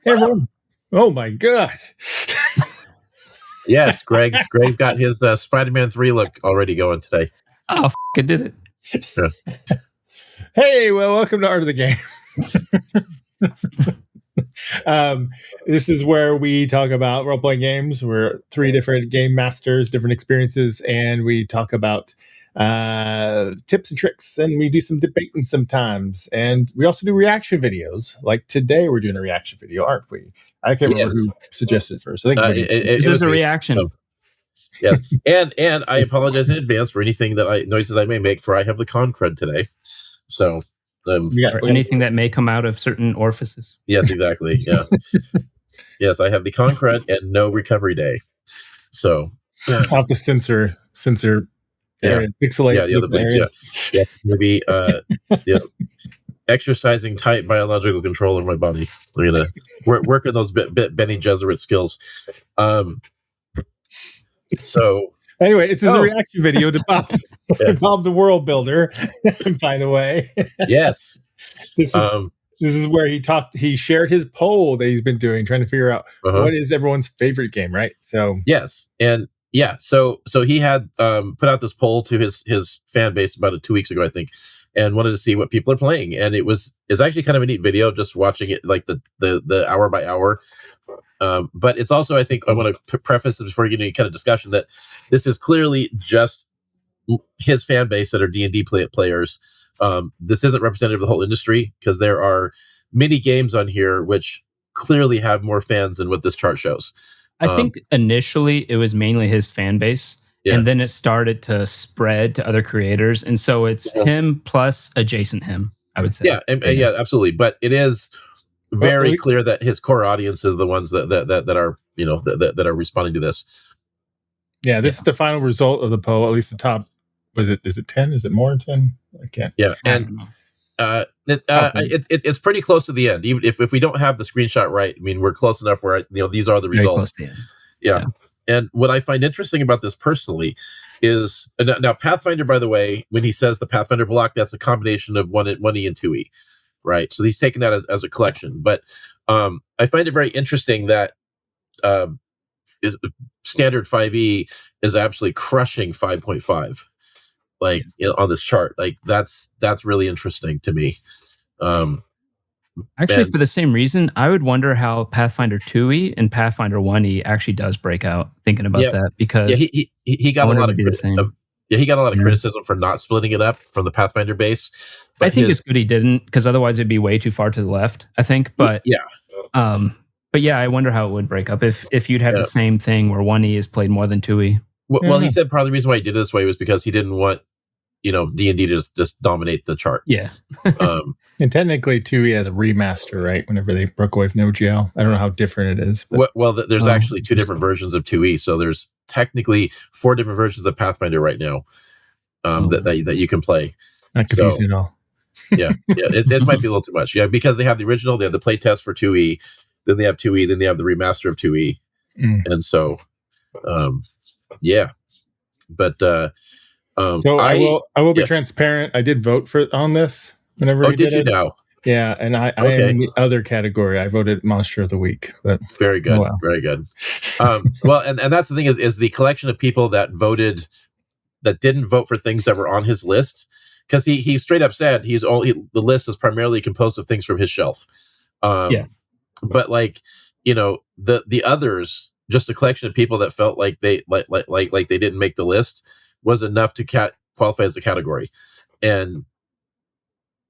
Hey, everyone. Oh, my God. Yes, Greg's got his Spider-Man 3 look already going today. Oh, I did it. Yeah. Hey, well, welcome to Art of the Game. This is where we talk about role-playing games. We're three different game masters, different experiences, and we talk about tips and tricks, and we do some debating sometimes. And we also do reaction videos. Like today, we're doing a reaction video, aren't we? I can't remember who suggested it first. I think this is a reaction. Oh. Yes, and I apologize in advance for anything noises I may make, for I have the con crud today. So, or anything that may come out of certain orifices. Yes, exactly. Yeah. Yes, I have the con crud and no recovery day. So I'll have to censor areas, pixelate the other areas. Yeah, maybe exercising tight biological control of my body. I'm gonna work on those Benny Gesserit skills. So anyway, it's a reaction video to Bob, Bob the World Builder. By the way, yes, this is where he shared his poll that he's been doing, trying to figure out what is everyone's favorite game, right? So yes, and so he had put out this poll to his fan base about 2 weeks ago, I think, and wanted to see what people are playing, and it's actually kind of a neat video, just watching it like the hour by hour. But it's also, I think, I want to preface it before you get any kind of discussion that this is clearly just his fan base that are D&D players. This isn't representative of the whole industry, because there are many games on here which clearly have more fans than what this chart shows. I think initially it was mainly his fan base, and then it started to spread to other creators, and so it's him plus adjacent him, I would say. Yeah, absolutely. But it is very clear that his core audience is the ones that are that are responding to this. Yeah, this is the final result of the poll. At least the top. Is it 10? Is it more than 10? I can't. Yeah, and it's pretty close to the end. Even if we don't have the screenshot right, I mean, we're close enough where these are the results. Yeah. And what I find interesting about this personally is now Pathfinder, by the way, when he says the Pathfinder block, that's a combination of 1E and 2E. Right, so he's taken that as a collection, but I find it very interesting that standard 5e is absolutely crushing 5.5, like on this chart. Like that's really interesting to me. Actually, for the same reason, I would wonder how Pathfinder 2e and Pathfinder 1e actually does break out. Thinking about that, because he got a lot of he got a lot of criticism for not splitting it up from the Pathfinder base. But I think it's good he didn't, because otherwise it'd be way too far to the left, I think. But I wonder how it would break up if you'd have the same thing where 1E is played more than 2E. Well, he said part of the reason why he did it this way was because he didn't want D&D to just dominate the chart. Yeah. And technically 2E has a remaster, right? Whenever they broke away from the OGL. I don't know how different it is. But, there's actually 2 different versions of 2E. So there's technically 4 different versions of Pathfinder right now that you can play. Not confusing at all. It might be a little too much. Yeah, because they have the original, they have the playtest for 2E, then they have 2E, then they have the remaster of 2E. And so, But so I will be transparent. I did vote on this whenever we did you it. now? Yeah, and I am in the other category. I voted Monster of the Week. But very good, very good. Well, and that's the thing is the collection of people that voted that didn't vote for things that were on his list, because he straight up said the list is primarily composed of things from his shelf. But the others, just a collection of people that felt like they like they didn't make the list, was enough to qualify as a category. And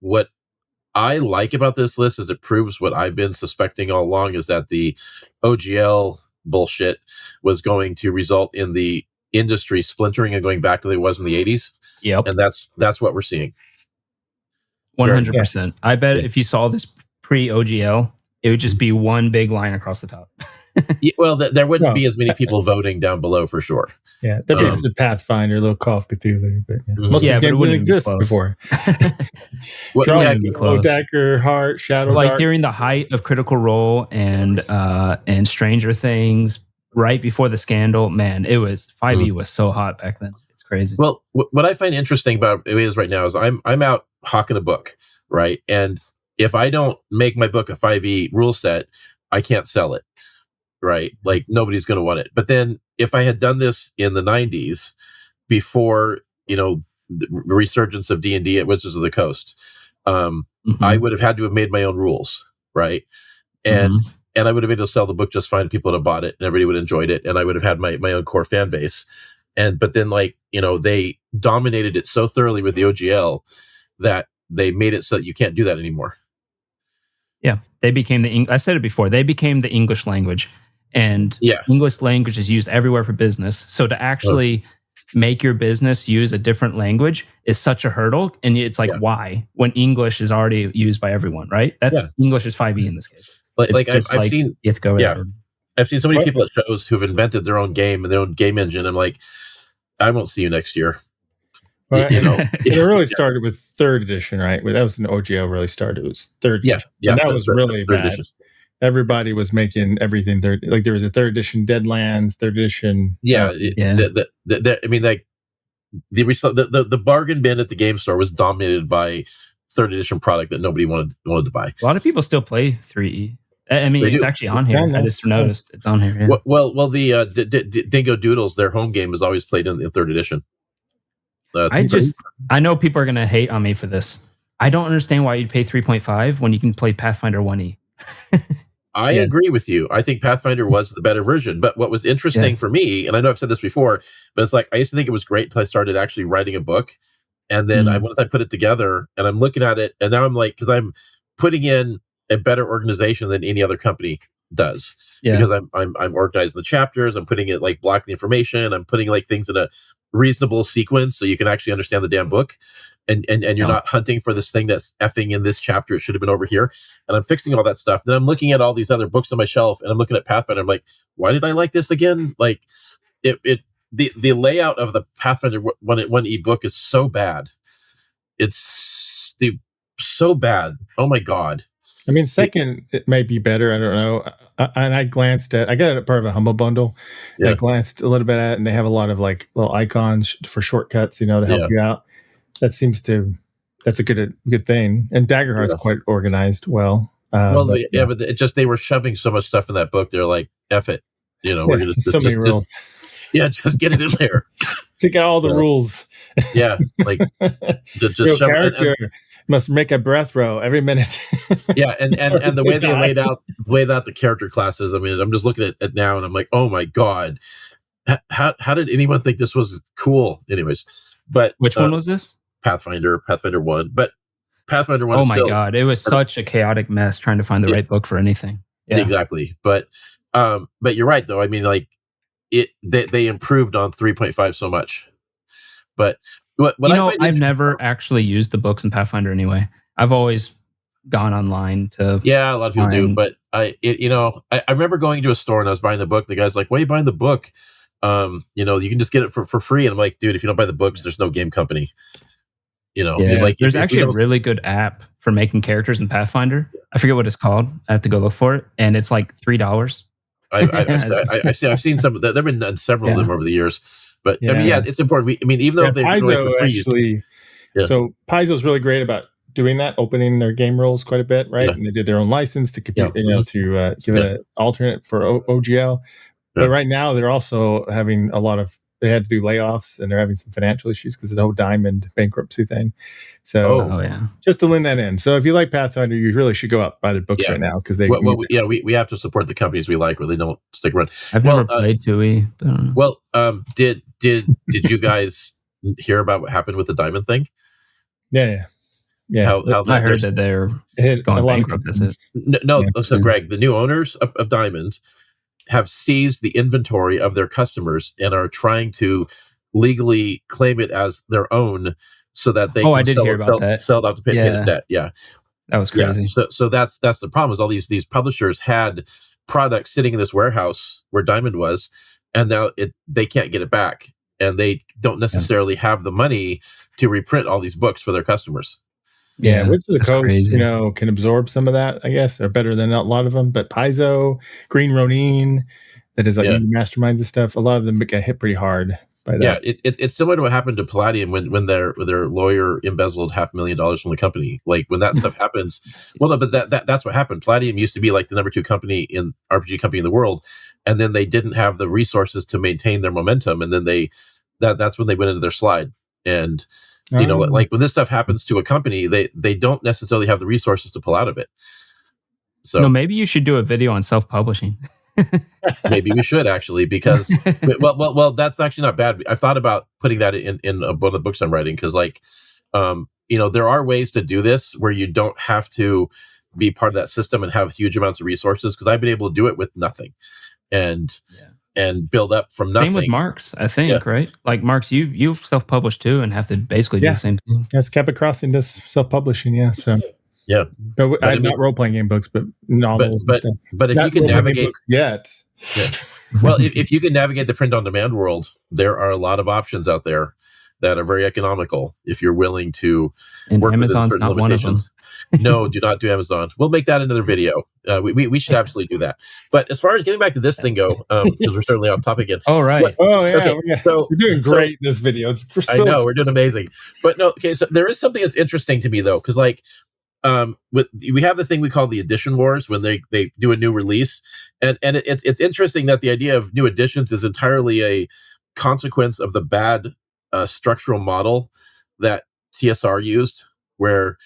what I like about this list is it proves what I've been suspecting all along, is that the OGL bullshit was going to result in the industry splintering and going back to the way it was in the 80s. Yep. And that's what we're seeing. 100%. I bet if you saw this pre-OGL, it would just be one big line across the top. Well, there wouldn't be as many people voting down below for sure. Yeah, there'd be a Pathfinder, a little Call of Cthulhu, but most of these games didn't exist before. Daggerheart, Shadowdark. Like during the height of Critical Role and Stranger Things, right before the scandal, man, it was 5e was so hot back then. It's crazy. Well, what I find interesting about it is right now is I'm out hawking a book, right? And if I don't make my book a 5e rule set, I can't sell it, right? Like nobody's going to want it. But then if I had done this in the 90s before, the resurgence of D&D at Wizards of the Coast, I would have had to have made my own rules, right? And I would have been able to sell the book just fine. People would have bought it, and everybody would have enjoyed it, and I would have had my own core fan base. But then, they dominated it so thoroughly with the OGL that they made it so that you can't do that anymore. Yeah, they became I said it before. They became the English language, and English language is used everywhere for business. So to actually make your business use a different language is such a hurdle, and it's like why when English is already used by everyone, right? That's English is 5e in this case. I've seen you have to go I've seen so many people at shows who've invented their own game and their own game engine. I'm like, I won't see you next year. Well, it really started with 3rd edition, right? That was an OGL really started. It was 3rd edition. And that was really bad. Edition. Everybody was making everything third. Like there was a 3rd edition Deadlands, 3rd edition. The bargain bin at the game store was dominated by 3rd edition product that nobody wanted to buy. A lot of people still play 3E. I mean, it's actually on here. I just noticed it's on here. Yeah. Well, the Dingo Doodles, their home game is always played in 3rd edition. I know people are going to hate on me for this. I don't understand why you'd pay 3.5 when you can play Pathfinder 1E. I agree with you. I think Pathfinder was the better version. But what was interesting for me, and I know I've said this before, but it's like I used to think it was great until I started actually writing a book. And then once I put it together and I'm looking at it, and now I'm like, because I'm putting in a better organization than any other company does. Because I'm organizing the chapters, I'm putting it like blocking the information, I'm putting like things in a reasonable sequence so you can actually understand the damn book. And you're not hunting for this thing that's effing in this chapter. It should have been over here. And I'm fixing all that stuff. Then I'm looking at all these other books on my shelf, and I'm looking at Pathfinder. I'm like, why did I like this again? Like, the layout of the Pathfinder 1E book is so bad. It's so bad. Oh my god. I mean, second, it might be better. I don't know. And I glanced at. I got it at part of a Humble Bundle. Yeah. I glanced a little bit at it, and they have a lot of like little icons for shortcuts, to help you out. That's a good thing. And Daggerheart's quite organized well. But they were shoving so much stuff in that book. They're like, F it. We're gonna so many rules. Just get it in there. Take out all the rules. Like just Your shove character must make a breath row every minute. and the way they laid out the character classes. I mean, I'm just looking at it now, and I'm like, oh my god, how did anyone think this was cool? Anyways, but which one was this? Pathfinder 1. But Pathfinder 1. Oh my god, it was such a chaotic mess trying to find the right book for anything. Yeah. Exactly. But you're right though. I mean, like they improved on 3.5 so much. But I've never actually used the books in Pathfinder anyway. I've always gone online to. Yeah, a lot of people do. But I remember going to a store and I was buying the book. The guy's like, "Why are you buying the book? You can just get it for free." And I'm like, "Dude, if you don't buy the books, there's no game company." There's actually a really good app for making characters in Pathfinder. I forget what it's called. I have to go look for it, and it's like $3. I've seen some. There've been several of them over the years. But I mean, it's important. Even though they're doing it for free, so Paizo's really great about doing that, opening their game rules quite a bit, right? And they did their own license to compete, to give it an alternate for OGL. But right now, they're also having they had to do layoffs, and they're having some financial issues because of the whole Diamond bankruptcy thing. So, just to lend that in. So, if you like Pathfinder, you really should go out buy their books right now because they. We have to support the companies we like, or they don't stick around. I've never played 2E. Well, did you guys hear about what happened with the Diamond thing? Yeah. How I heard that they're going bankrupt. That's it. No. So, Greg, the new owners of Diamond have seized the inventory of their customers and are trying to legally claim it as their own so that they can sell it out to pay the debt. Yeah. That was crazy. So that's the problem is all these publishers had products sitting in this warehouse where Diamond was, and now they can't get it back, and they don't necessarily have the money to reprint all these books for their customers. Yeah, Wizards of the Coast, can absorb some of that, I guess. They're better than a lot of them. But Paizo, Green Ronin, that is like masterminds and stuff, a lot of them get hit pretty hard. by that. Yeah, it's similar to what happened to Palladium when their lawyer embezzled $500,000 from the company. Like when that stuff happens, well, no, but that's what happened. Palladium used to be like the number 2 company in RPG company in the world, and then they didn't have the resources to maintain their momentum, and then that's when they went into their slide. And like when this stuff happens to a company, they don't necessarily have the resources to pull out of it. So no, maybe you should do a video on self-publishing. Maybe we should actually, because well, that's actually not bad. I've thought about putting that in one of the books I'm writing, because there are ways to do this where you don't have to be part of that system and have huge amounts of resources. Because I've been able to do it with nothing, and build up from nothing. Same with Marks, I think, right? Like Marks, you self-published too, and have to basically do the same thing. Yes, Capit Crossing does self-publishing, yeah. So yeah, but I not role-playing game books, but novels and stuff. But if you can navigate yet. Yeah. Well, if you can navigate the print-on-demand world, there are a lot of options out there that are very economical if you're willing to work Amazon's within certain not limitations. No, do not do Amazon. We'll make that another video. We should absolutely do that. But as far as getting back to this thing go, because we're certainly off topic again. Oh, right. Yeah. So we're doing great in this video. I know we're doing amazing. But no, okay. So there is something that's interesting to me though, because we have the thing we call the edition wars when they do a new release, and it's interesting that the idea of new editions is entirely a consequence of the bad structural model that TSR used, where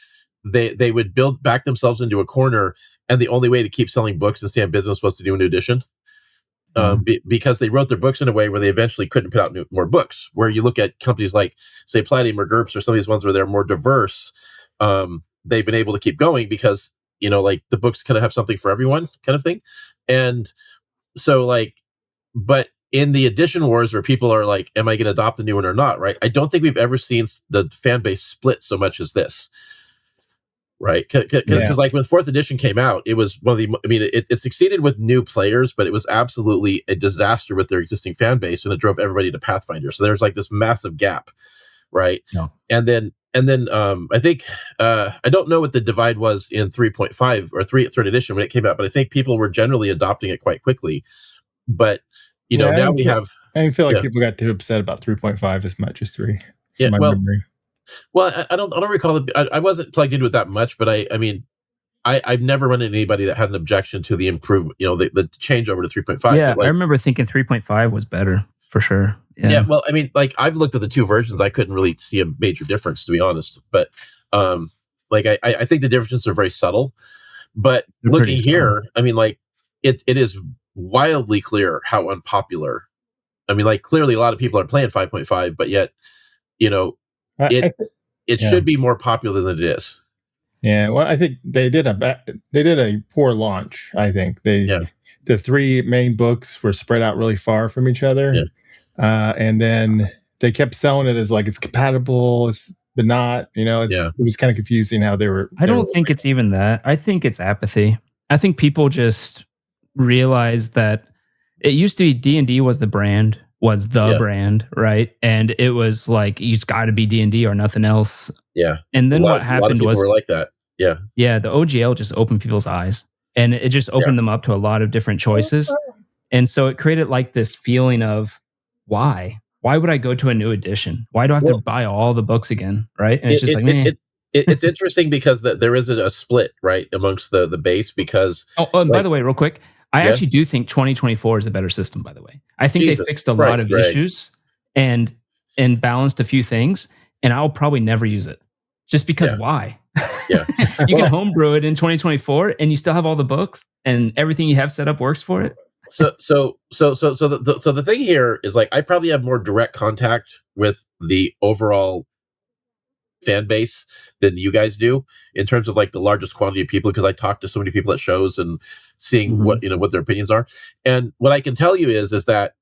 they would back themselves into a corner, and the only way to keep selling books and stay in business was to do a new edition. Because they wrote their books in a way where they eventually couldn't put out more books. Where you look at companies like, say, Palladium or GURPS or some of these ones where they're more diverse, they've been able to keep going because, like the books kind of have something for everyone kind of thing. And so but in the edition wars where people are like, am I going to adopt the new one or not? Right. I don't think we've ever seen the fan base split so much as this. Right. Because like when 4th edition came out, it was one of the, it succeeded with new players, but it was absolutely a disaster with their existing fan base, and it drove everybody to Pathfinder. So there's like this massive gap. Right. No. And then I think I don't know what the divide was in 3.5 or 3rd edition when it came out, but I think people were generally adopting it quite quickly. But now we have. I didn't feel like people got too upset about 3.5 as much as 3. Yeah, memory. Well, I don't recall I wasn't plugged into it that much, but I've never run into anybody that had an objection to the improvement, the change over to 3.5. Yeah, I remember thinking 3.5 was better for sure. Yeah, well, I've looked at the 2 versions. I couldn't really see a major difference, to be honest. But I think the differences are very subtle. But looking here, it is wildly clear how unpopular. Clearly a lot of people are playing 5.5, but yet, it should be more popular than it is. Yeah, well, I think they did a poor launch. I think the 3 main books were spread out really far from each other. Yeah. And then they kept selling it as like it's compatible, but not. It was kind of confusing how they were. I don't think it's even that. I think it's apathy. I think people just realized that it used to be D&D was the brand, right? And it was like you just got to be D&D or nothing else. Yeah. And then what happened was were like that. Yeah. Yeah, the OGL just opened people's eyes, and it just opened them up to a lot of different choices, and so it created like this feeling of. Why would I go to a new edition? Why do I have to buy all the books again? Right. And it's just it's interesting because there isn't a split right amongst the base because. Oh, and by the way, real quick, I actually do think 2024 is a better system, by the way. I think they fixed a lot of issues and balanced a few things, and I'll probably never use it just because why? Yeah. You can homebrew it in 2024 and you still have all the books and everything you have set up works for it. So the thing here is I probably have more direct contact with the overall fan base than you guys do in terms of the largest quantity of people, because I talk to so many people at shows and seeing what their opinions are. And what I can tell you is that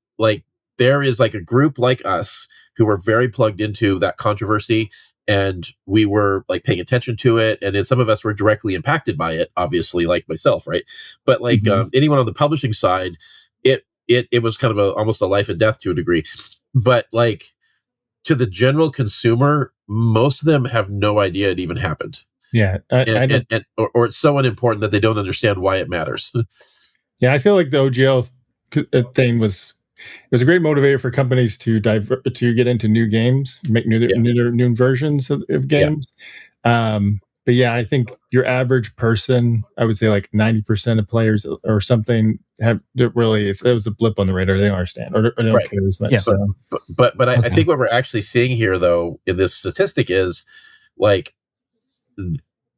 there is a group like us who were very plugged into that controversy, and we were paying attention to it, and then some of us were directly impacted by it, obviously, like myself, right? But anyone on the publishing side, it was kind of almost a life and death to a degree. But to the general consumer, most of them have no idea it even happened. Yeah, or it's so unimportant that they don't understand why it matters. Yeah, I feel like the OGL thing was was a great motivator for companies to get into new games, make new versions of games. But yeah, I think your average person, I would say like 90% of players or something it was a blip on the radar. They don't understand or they don't care as much. Yeah. So. But I think what we're actually seeing here, though, in this statistic is like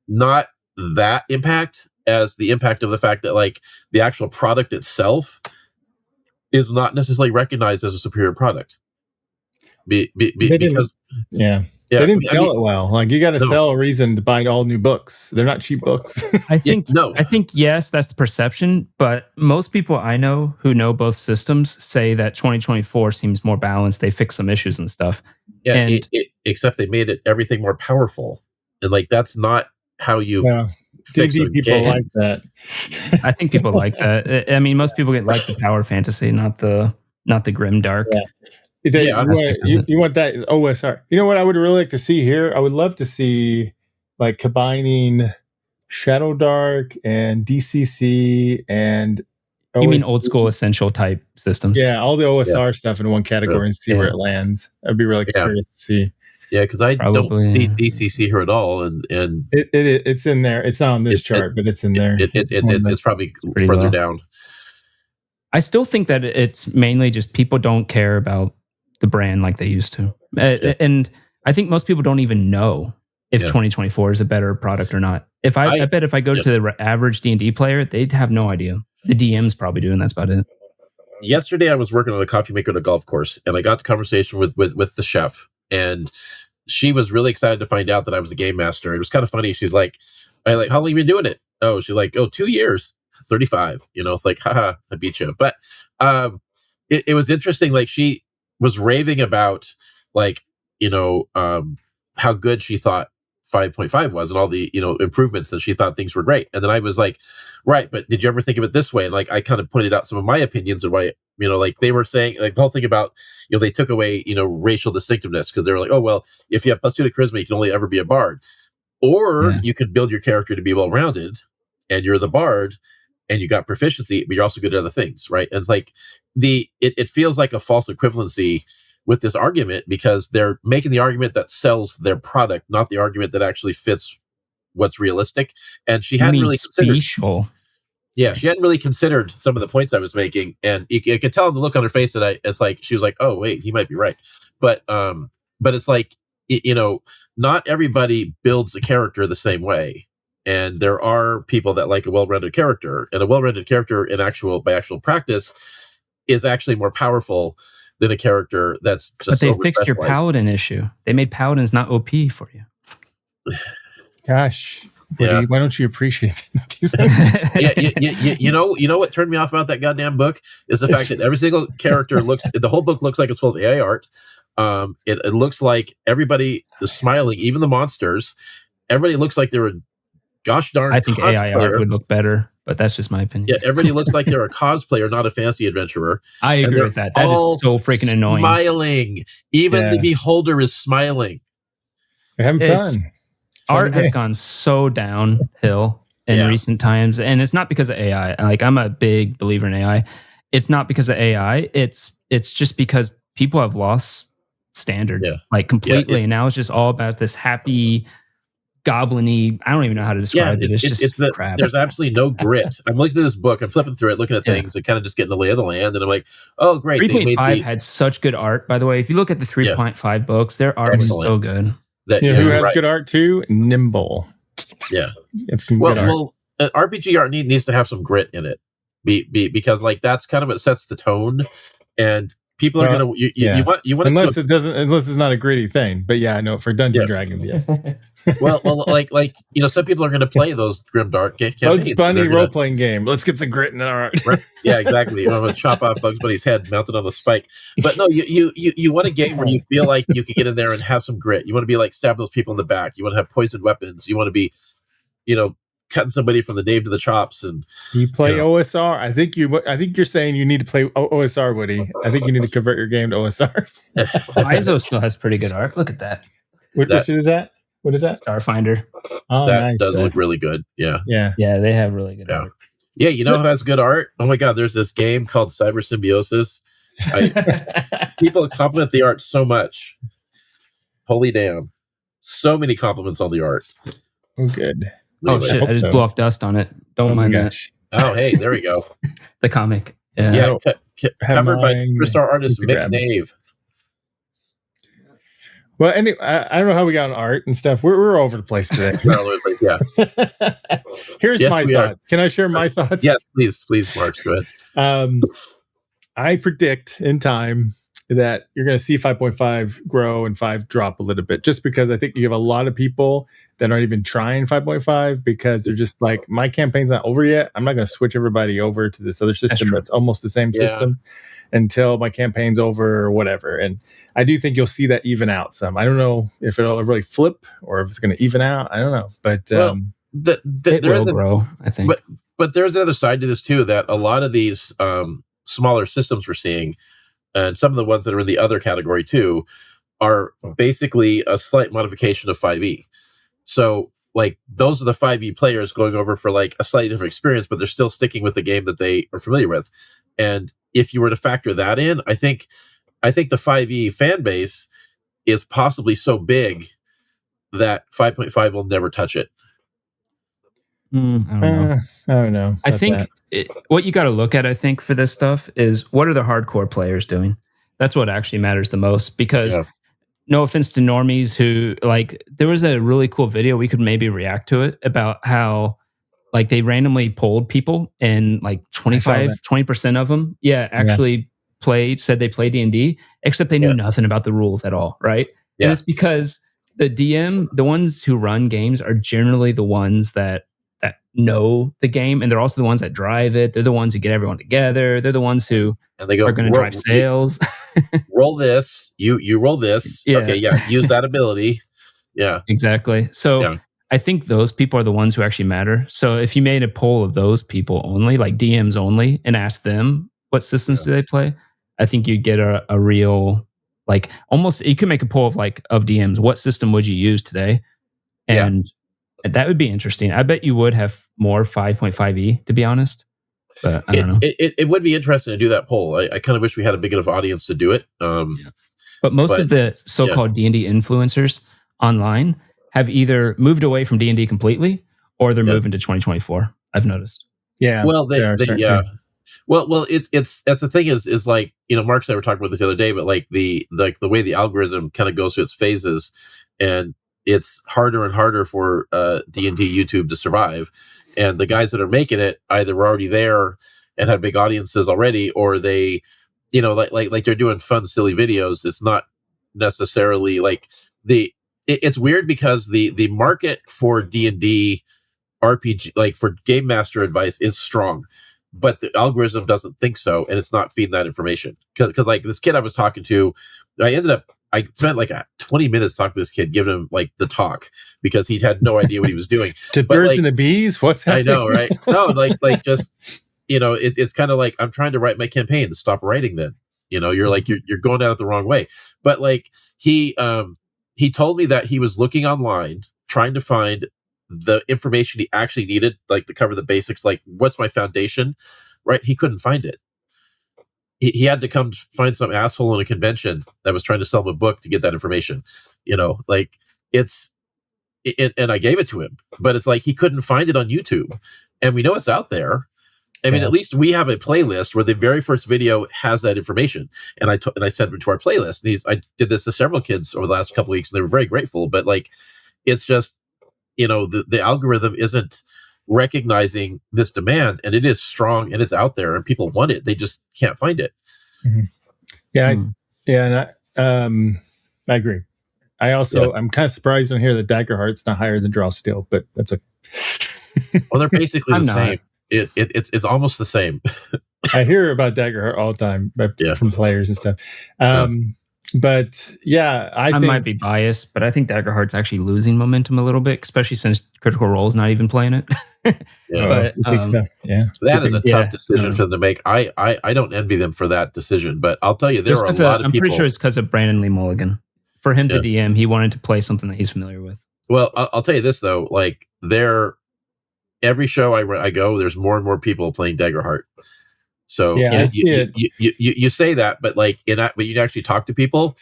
not that impact as the impact of the fact that like the actual product itself is not necessarily recognized as a superior product. Because they didn't sell it well. Like you got to sell a reason to buy all new books. They're not cheap books. I think yes, that's the perception. But most people I know who know both systems say that 2024 seems more balanced. They fixed some issues and stuff. Yeah, except they made everything more powerful, and like that's not how you. fix a people game. Like that. I think people like that. I mean, most people like the power fantasy, not the grimdark. Yeah. You want that OSR. You know what I would really like to see here? I would love to see like combining Shadowdark and DCC and you mean old school essential type systems? Yeah, all the OSR stuff in one category and see where it lands. I'd be really curious to see. Yeah, because I don't see DCC here at all, and it's in there. It's not on this chart, but it's in there. It's probably further down. I still think that it's mainly just people don't care about the brand like they used to. And I think most people don't even know if 2024 is a better product or not. I bet if I go to the average D&D player, they'd have no idea. The DMs probably do, and that's about it. Yesterday, I was working on a coffee maker at a golf course, and I got the conversation with the chef, and she was really excited to find out that I was a game master. It was kind of funny. She's like, how long have you been doing it? Oh, she's like, 2 years, 35. It's like, haha, I beat you. But it was interesting. Like she was raving about like, how good she thought 5.5 was and all the, improvements, and she thought things were great. And then I was like, right, but did you ever think of it this way? And like, I kind of pointed out some of my opinions of why, like they were saying, like the whole thing about, they took away, racial distinctiveness because they were like, oh, well, if you have +2 to charisma, you can only ever be a bard. Or you could build your character to be well-rounded and you're the bard and you got proficiency, but you're also good at other things, right? And it's like it feels like a false equivalency with this argument because they're making the argument that sells their product, not the argument that actually fits what's realistic. And she hadn't really considered. Yeah, she hadn't really considered some of the points I was making, and you could tell in the look on her face that it's like she was like, "Oh, wait, he might be right," but it's like not everybody builds a character the same way, and there are people that like a well-rounded character, and a well-rounded character by actual practice is actually more powerful than a character that's just. But they fixed your paladin issue. They made paladins not OP for you. Gosh. Why don't you appreciate it? You know what turned me off about that goddamn book is the fact that every single character the whole book looks like it's full of AI art. It looks like everybody is smiling, even the monsters. Everybody looks like they're a gosh darn I think cosplayer. AI art would look better, but that's just my opinion. Yeah, everybody looks like they're a cosplayer, not a fantasy adventurer. I agree with that. That is so freaking annoying. Smiling. Even the beholder is smiling. They're having fun. Art has gone so downhill in recent times, and it's not because of AI. Like I'm a big believer in AI. It's not because of AI. It's just because people have lost standards like completely, and now it's just all about this happy goblin-y. I don't even know how to describe it. It's just crap. There's absolutely no grit. I'm looking at this book. I'm flipping through it, looking at things, and kind of just getting the lay of the land. And I'm like, oh, great. 3.5 had such good art. By the way, if you look at the 3.5 books, their art was so good. Who has good art too? Nimble. Yeah, it's good art. Well, an RPG art needs to have some grit in it, because like that's kind of what sets the tone, and people are gonna you want unless it's not a gritty thing. But I know for Dungeons Dragons, yes. well, like some people are gonna play those grimdark campaigns. Bugs Bunny role playing game. Let's get some grit in our art. Right? Yeah, exactly. I'm gonna chop off Bugs Bunny's head mounted on a spike. But no, you want a game where you feel like you can get in there and have some grit. You want to be like stab those people in the back. You want to have poisoned weapons. You want to be, cutting somebody from the nave to the chops. And you play OSR. I think you're saying you need to play OSR, Woody. I think you need to convert your game to OSR. ISO still has pretty good art. Look at that. Which is that? What is that? Starfinder. Oh, that nice. does look really good. Yeah. They have really good art. Yeah, who has good art? Oh my God, there's this game called Cyber Symbiosis People compliment the art so much. Holy damn. So many compliments on the art. Oh, good. Oh, shit. I just blew off dust on it. Don't mind that. Oh, hey, there we go. The comic. Yeah, covered by superstar artist Mick Nave. Well, anyway, I don't know how we got on art and stuff. We're over the place today. Yeah. Here's my thoughts. Can I share my thoughts? Yes, please, Mark. Go ahead. I predict in time that you're going to see 5.5 grow and 5 drop a little bit, just because I think you have a lot of people that aren't even trying 5.5 because they're just like, my campaign's not over yet. I'm not going to switch everybody over to this other system that's almost the same system until my campaign's over or whatever. And I do think you'll see that even out some. I don't know if it'll really flip or if it's going to even out. I don't know, but it will grow, I think. But there's another side to this too, that a lot of these smaller systems we're seeing, and some of the ones that are in the other category too, are basically a slight modification of 5e. So like those are the 5e players going over for like a slightly different experience, but they're still sticking with the game that they are familiar with. And if you were to factor that in, I think the 5e fan base is possibly so big that 5.5 will never touch it. I don't know. I think what you got to look at, I think, for this stuff is what are the hardcore players doing? That's what actually matters the most, because no offense to normies who, like, there was a really cool video, we could maybe react to it, about how like they randomly polled people and like 20% of them actually said they play D&D, except they knew nothing about the rules at all, right? And it's because the DM, the ones who run games, are generally the ones that know the game, and they're also the ones that drive it. They're the ones who get everyone together. They're the ones who are going to drive sales. Roll this. You roll this. Yeah. Okay, use that ability. Yeah. Exactly. So I think those people are the ones who actually matter. So if you made a poll of those people only, like DMs only, and asked them what systems do they play, I think you'd get a real, like, almost, you could make a poll of DMs. What system would you use today? And that would be interesting. I bet you would have more 5.5e, to be honest. But I don't know. It would be interesting to do that poll. I kind of wish we had a big enough audience to do it. But most of the so-called D&D influencers online have either moved away from D&D completely, or they're moving to 2024. I've noticed. Yeah. Well, Well, it's that's the thing is like, Mark and I were talking about this the other day, but like the way the algorithm kind of goes through its phases, and it's harder and harder for D&D YouTube to survive. And the guys that are making it either were already there and had big audiences already, or they, like they're doing fun, silly videos. It's not necessarily like it's weird because the market for D&D RPG, like for game master advice, is strong, but the algorithm doesn't think so, and it's not feeding that information. Because like this kid I was talking to, I spent like 20 minutes talking to this kid, giving him like the talk, because he had no idea what he was doing. To birds and the bees? What's happening? I know, right? No, like just, it's kind of like, I'm trying to write my campaign. Stop writing then. You're like, you're going at it the wrong way. But like he told me that he was looking online, trying to find the information he actually needed, like to cover the basics, like what's my foundation, right? He couldn't find it. He had to come find some asshole in a convention that was trying to sell him a book to get that information. Like and I gave it to him, but it's like he couldn't find it on YouTube, and we know it's out there. I mean, at least we have a playlist where the very first video has that information, and I sent him to our playlist. And I did this to several kids over the last couple of weeks, and they were very grateful. But like, it's just, the algorithm isn't recognizing this demand, and it is strong and it's out there and people want it. They just can't find it. Mm-hmm. And I agree. I also, I'm kind of surprised to hear that Daggerheart's not higher than Draw Steel, but that's okay. Well, they're basically the same. It's almost the same. I hear about Daggerheart all the time from players and stuff. But I think, might be biased, but I think Daggerheart's actually losing momentum a little bit, especially since Critical Role's not even playing it. That is a tough decision for them to make. I don't envy them for that decision, but I'll tell you, there are a lot of people. I'm pretty sure it's because of Brandon Lee Mulligan. For him to DM, he wanted to play something that he's familiar with. Well, I'll tell you this though, like every show I go, there's more and more people playing Daggerheart. So you say that, but like when you actually talk to people,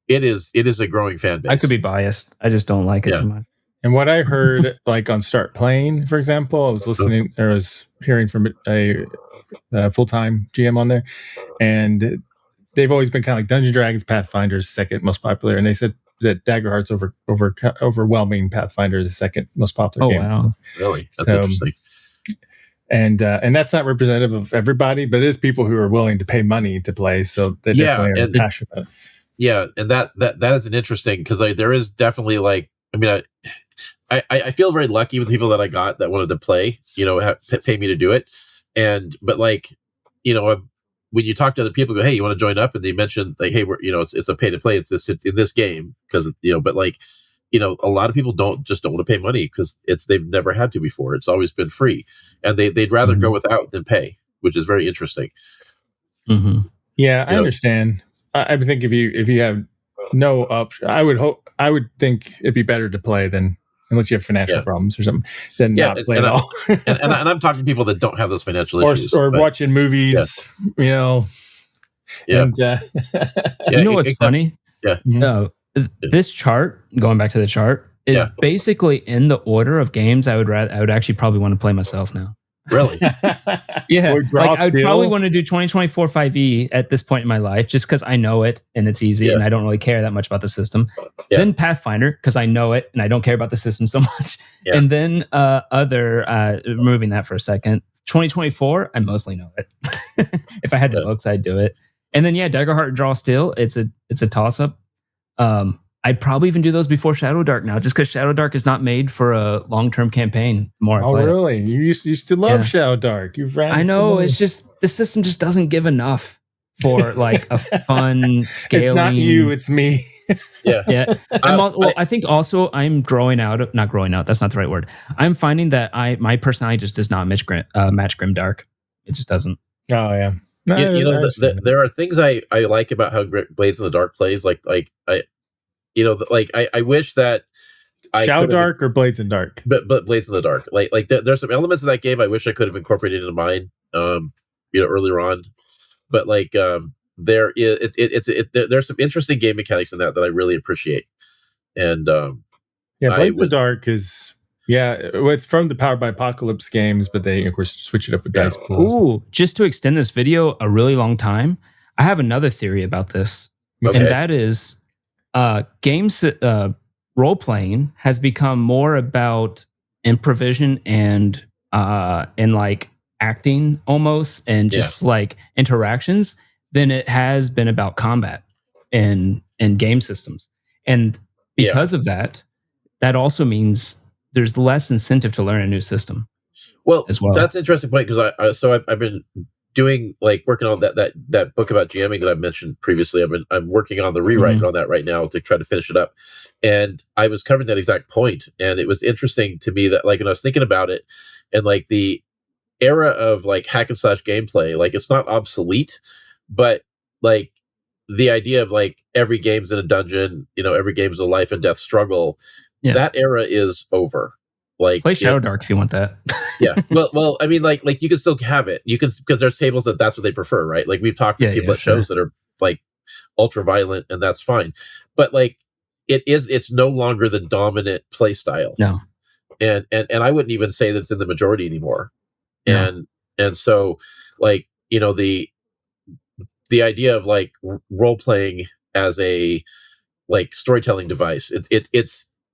it is a growing fan base. I could be biased. I just don't like it too much. And what I heard, like on Start Playing, for example, I was listening, or I was hearing from a full-time GM on there, and they've always been kind of like Dungeons Dragons, Pathfinder's second most popular, and they said that Daggerheart's overwhelming Pathfinder is the second most popular game. Oh wow, really? That's interesting. And that's not representative of everybody, but it is people who are willing to pay money to play, so they definitely are passionate. Yeah, and that is an interesting, because like there is definitely like, I mean, I feel very lucky with the people that I got that wanted to play, pay me to do it, but like, when you talk to other people, go, hey, you want to join up, and they mention like, hey, we're it's a pay to play, it's this in this game, because but like, a lot of people don't want to pay money because they've never had to before. It's always been free, and they'd rather go without than pay, which is very interesting. Mm-hmm. Yeah, I understand. I would think if you have no option, I would think it'd be better to play than, unless you have financial problems or something, than not play at all. and I'm talking to people that don't have those financial issues, or watching movies, And, you know what's funny? Yeah. No, this chart, going back to the chart, is basically in the order of games I would actually probably want to play myself now. Really? Yeah. Like I would probably want to do 2024 5e at this point in my life, just because I know it and it's easy and I don't really care that much about the system. Yeah. Then Pathfinder, because I know it and I don't care about the system so much. Yeah. And then removing that for a second, 2024, I mostly know it. If I had the books, I'd do it. And then Daggerheart, Draw Steel, it's a toss up. I'd probably even do those before Shadowdark now, just because Shadowdark is not made for a long-term campaign. Really? You used to love Shadowdark. You've ran. I know. It's just the system just doesn't give enough for like a fun scaling. It's not you. It's me. Yeah. I think also I'm growing out. Not growing out. That's not the right word. I'm finding that my personality just does not match Grimdark. It just doesn't. Oh yeah. No, there are things I like about how Blades in the Dark plays. I wish that Shadowdark or Blades in Dark, but Blades in the Dark. Like there's some elements of that game I wish I could have incorporated into mine, earlier on. But like there's some interesting game mechanics in that I really appreciate. And Blades in the Dark is it's from the Powered by Apocalypse games, but they of course switch it up with dice pools. Ooh, just to extend this video a really long time, I have another theory about this, and that is. Games role playing has become more about improvisation and like acting almost, and just like interactions, than it has been about combat and game systems. And because of that also means there's less incentive to learn a new system. Well, as well. That's an interesting point, because I've been doing working on that book about GMing that I mentioned previously. I'm working on the rewrite on that right now to try to finish it up. And I was covering that exact point, and it was interesting to me that when I was thinking about it, and the era of hack and slash gameplay, it's not obsolete, but the idea of every game's in a dungeon, every game's a life and death struggle. Yeah. That era is over. Play Shadowdark if you want that. Yeah. Well, I mean, you can still have it. You can, because there's tables that's what they prefer, right? We've talked to people at shows that are ultra violent, and that's fine. But it's no longer the dominant play style. No. And I wouldn't even say that's in the majority anymore. No. And so the idea of role playing as a storytelling device,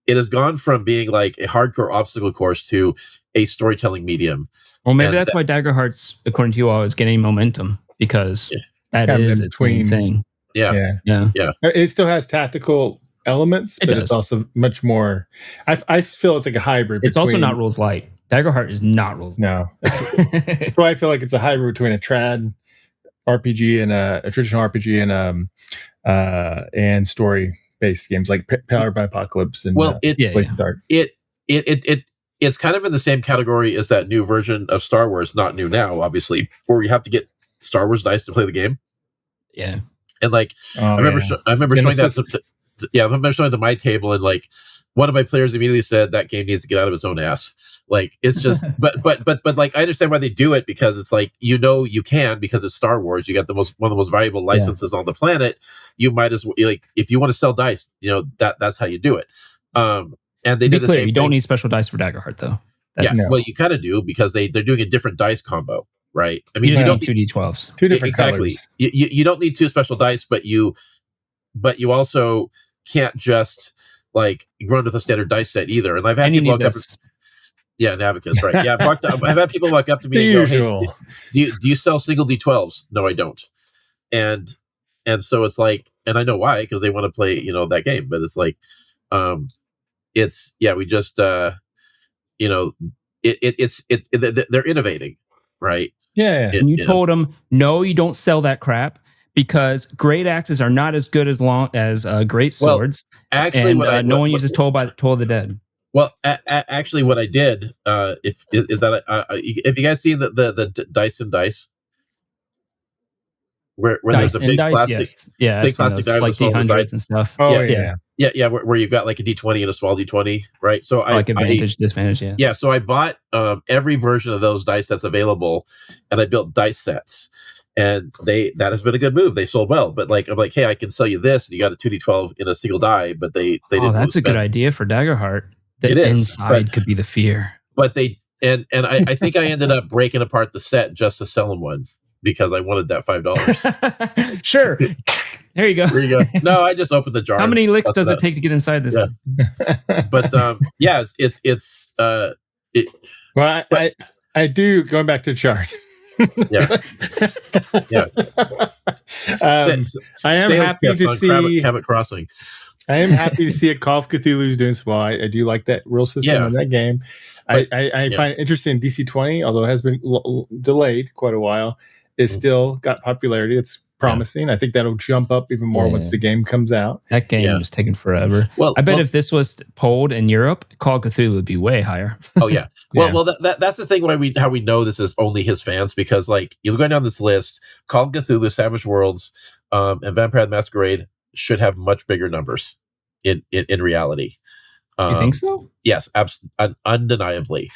it has gone from being a hardcore obstacle course to a storytelling medium. Well, maybe that's why Daggerheart's, according to you all, is getting momentum, because that is its main thing. Yeah. It still has tactical elements, but it's also much more. I feel it's a hybrid. It's also not rules light. Daggerheart is not rules light. No. That's why I feel like it's a hybrid between a trad RPG and a traditional RPG and story-based games like Powered by Apocalypse and Blades of Dark. It's kind of in the same category as that new version of Star Wars, not new now, obviously, where you have to get Star Wars dice to play the game. Yeah. And I remember showing that I'm showing to my table, and like one of my players immediately said that game needs to get out of its own ass. Like it's just, but like I understand why they do it, because it's like, you can, because it's Star Wars. You got one of the most valuable licenses on the planet. You might as well, like, if you want to sell dice, that's how you do it. And they do the same thing. You don't need special dice for Daggerheart, though. Well, you kind of do, because they're doing a different dice combo, right? I mean, you don't need 2d12s, two different exactly. colors. You don't need 2 special dice, but you also can't just like run with a standard dice set either. And I've had people walk up. Yeah, an abacus, right? Yeah, I've had people walk up to me and go, "Hey, do you sell single D12s?" No, I don't. And so it's like, and I know why, because they want to play, that game. But it's like, we just, they're innovating, right? Yeah. And you told them, no, you don't sell that crap, because great axes are not as good as great swords. Well, actually, no one uses Toll of the Dead. Well, actually, what I did, is that have you guys seen the Dice and Dice, where there's a big plastic, big plastic dice, like D100s and stuff. Oh yeah, where you've got like a D20 and a small D20, right? So like advantage, disadvantage, yeah. Yeah, so I bought every version of those dice that's available, and I built dice sets. And that has been a good move. They sold well, but like I'm like, hey, I can sell you this, and you got a 2d12 in a single die, but they didn't. Oh, that's a good idea for Daggerheart. The inside could be the fear. But they and I think I ended up breaking apart the set just to sell them one, because I wanted that $5. Sure. There you go. There you go. No, I just opened the jar. How many licks does it take to get inside this thing? But it's well, I do, going back to the chart. Yeah. I am happy to see Cabot Crossing. I am happy to see a Call of Cthulhu is doing so well. I do like that rule system in that game. But, I find it interesting. DC-20, although it has been delayed quite a while, is still got popularity. It's promising. I think that'll jump up even more once the game comes out. That game is taking forever. Well, I bet if this was polled in Europe, Call of Cthulhu would be way higher. Oh yeah. Well, that's the thing how we know this is only his fans, because like you're going down this list, Call of Cthulhu, Savage Worlds, and Vampire the Masquerade should have much bigger numbers in reality. You think so? Yes, undeniably.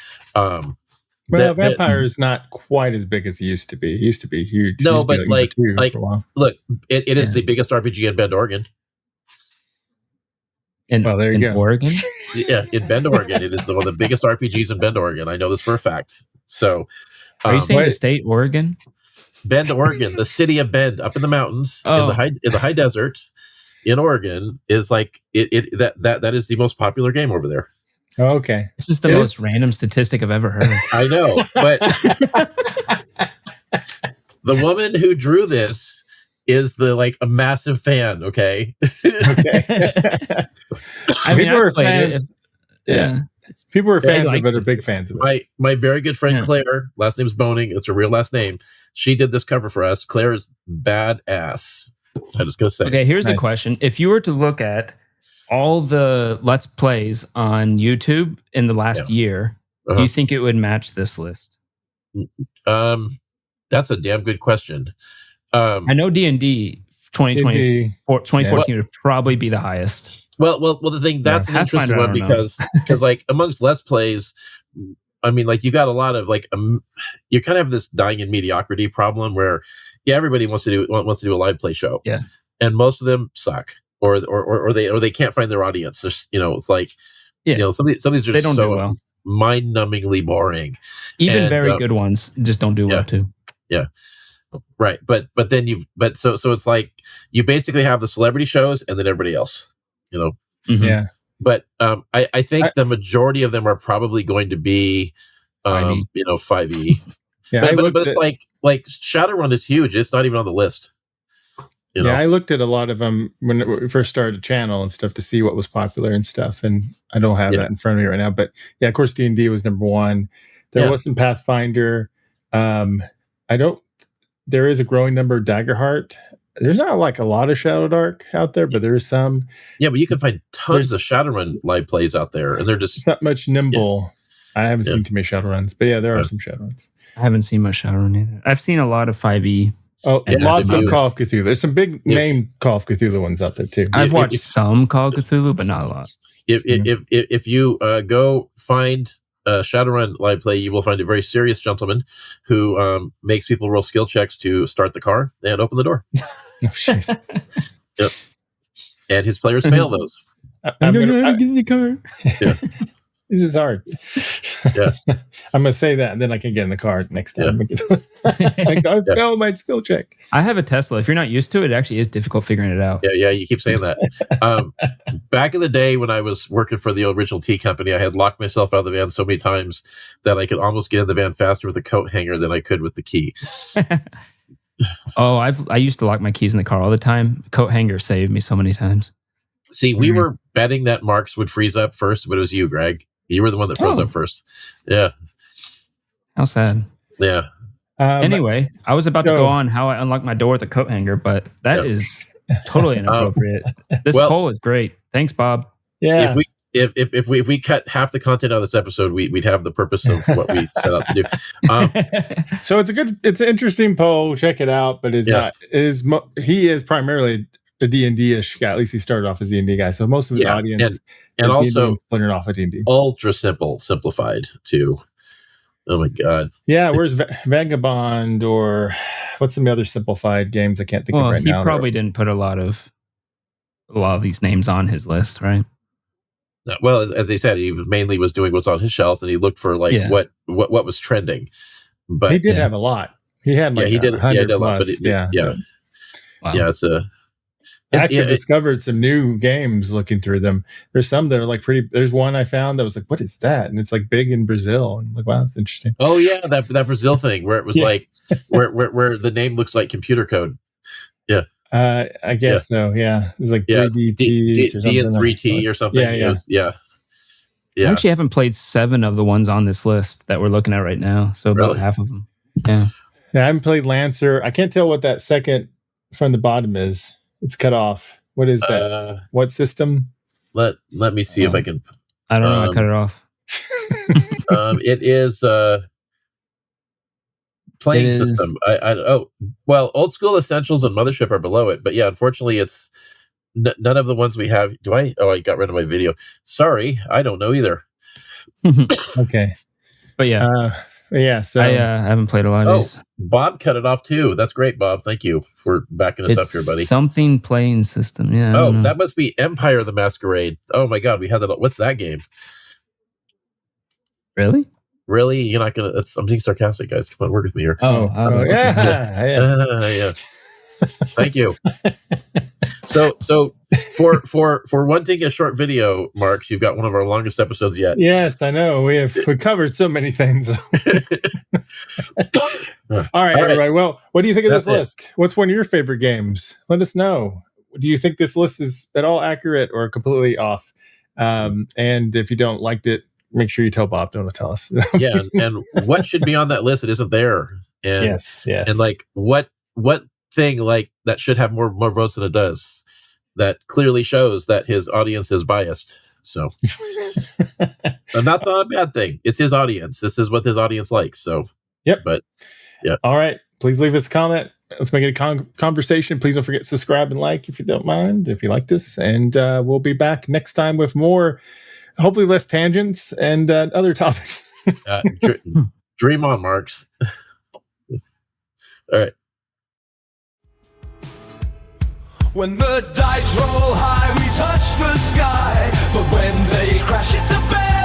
Vampire is not quite as big as it used to be. It used to be huge. No, but like look, it is the biggest RPG in Bend, Oregon. There you go. Oregon? Yeah, in Bend, Oregon. It is one of the biggest RPGs in Bend, Oregon. I know this for a fact. So, are you saying the state Oregon? Bend, Oregon, the city of Bend, up in the mountains, in the high desert, in Oregon, is like that is the most popular game over there. Oh, okay. This is the most random statistic I've ever heard. I know, but the woman who drew this is a massive fan. Okay. Okay. I mean, people are fans. People are fans of it, are big fans of it. My very good friend Claire, last name's Boning. It's her real last name. She did this cover for us. Claire is badass. I'm just gonna say. Okay, here's a question: if you were to look at all the Let's Plays on YouTube in the last year, do you think it would match this list? That's a damn good question. I know D&D 2014 would probably be the highest. Well, the thing, that's an interesting one, because like amongst Let's Plays, I mean, like you got a lot of you kind of have this dying in mediocrity problem where everybody wants to do a live play show, and most of them suck. Or they can't find their audience. There's, it's like, some of these are they don't so do well. Mind-numbingly boring. Even very good ones just don't do well too. Yeah, right. But then so it's like you basically have the celebrity shows and then everybody else. Yeah. But I think the majority of them are probably going to be 5e. Yeah, but it's like Shadowrun is huge. It's not even on the list. I looked at a lot of them when we first started the channel and stuff to see what was popular and stuff, and I don't have that in front of me right now. But of course, D&D was number one. There wasn't Pathfinder. There is a growing number of Daggerheart. There's not a lot of Shadowdark out there, but there is some. Yeah, but you can find tons of Shadowrun live plays out there, and they're just not much nimble. I haven't seen too many Shadowruns, but there are some Shadowruns. I haven't seen much Shadowrun either. I've seen a lot of 5e Oh, lots of Call of Cthulhu. There's some big name Call of Cthulhu ones out there too. I've watched some Call of Cthulhu, but not a lot. If you go find Shadowrun live play, you will find a very serious gentleman who makes people roll skill checks to start the car and open the door. Yep. And his players fail those. I don't know how to get in the car. Yeah. This is hard. Yeah. I'm going to say that, and then I can get in the car next time. I failed my skill check. I have a Tesla. If you're not used to it, it actually is difficult figuring it out. Yeah, you keep saying that. Back in the day when I was working for the original tea company, I had locked myself out of the van so many times that I could almost get in the van faster with a coat hanger than I could with the key. Oh, I used to lock my keys in the car all the time. Coat hanger saved me so many times. See, we were betting that Marks would freeze up first, but it was you, Greg. You were the one that froze up first. Yeah. How sad. Yeah. Anyway, I was about to go on how I unlocked my door with a coat hanger, but that is totally inappropriate. This poll is great. Thanks, Bob. Yeah. If we cut half the content out of this episode, we'd have the purpose of what we set out to do. So it's an interesting poll. Check it out. But he is primarily a D&D-ish guy. At least he started off as a D&D guy. So most of his audience and also splintered off of D&D. Ultra simplified too. Oh my god. Yeah, where's Vagabond or what's some other simplified games I can't think of right now? He probably didn't put a lot of these names on his list, right? Well, as they said, he mainly was doing what's on his shelf, and he looked for what was trending. But he did have a lot. He had he did 100 a lot. plus. But Wow. Yeah, it's a. I actually discovered some new games looking through them. There's some that are like pretty. There's one I found that was like, what is that? And it's like big in Brazil. And I'm like, wow, that's interesting. Oh yeah, that Brazil thing where it was like where the name looks like computer code. Yeah. I guess so. Yeah, it was like 3DT or something. D3T or something. Yeah. I actually haven't played 7 of the ones on this list that we're looking at right now. So about half of them. Yeah. I haven't played Lancer. I can't tell what that second from the bottom is. It's cut off. What is that? What system? Let me see if I can. I don't know. I cut it off. It is playing system. Old School Essentials and Mothership are below it, but yeah, unfortunately, it's none of the ones we have. Do I? Oh, I got rid of my video. Sorry, I don't know either. Okay, but yeah. So I haven't played a lot of these. Bob cut it off too. That's great, Bob. Thank you for backing us up here, buddy. Something playing system. Yeah. Oh, that must be Empire the Masquerade. Oh my God, we had that. What's that game? Really? Really? You're not gonna? I'm being sarcastic, guys. Come on, work with me here. Yeah. Thank you. So for wanting a short video, Marks, you've got one of our longest episodes yet. Yes, I know. We covered so many things. All right, everybody. Well, what do you think of this list? What's one of your favorite games? Let us know. Do you think this list is at all accurate or completely off? And if you don't like it, make sure you tell Bob. Don't tell us. Yeah, and what should be on that list that isn't there? And, yes. And like what thing like that should have more votes than it does? That clearly shows that his audience is biased. So, and that's not a bad thing. It's his audience. This is what his audience likes. So, yep. But yeah. All right. Please leave us a comment. Let's make it a conversation. Please don't forget to subscribe and like if you don't mind, if you like this. And we'll be back next time with more, hopefully less tangents and other topics. Dream on, Marks. All right. When the dice roll high, we touch the sky. But when they crash, it's a bear.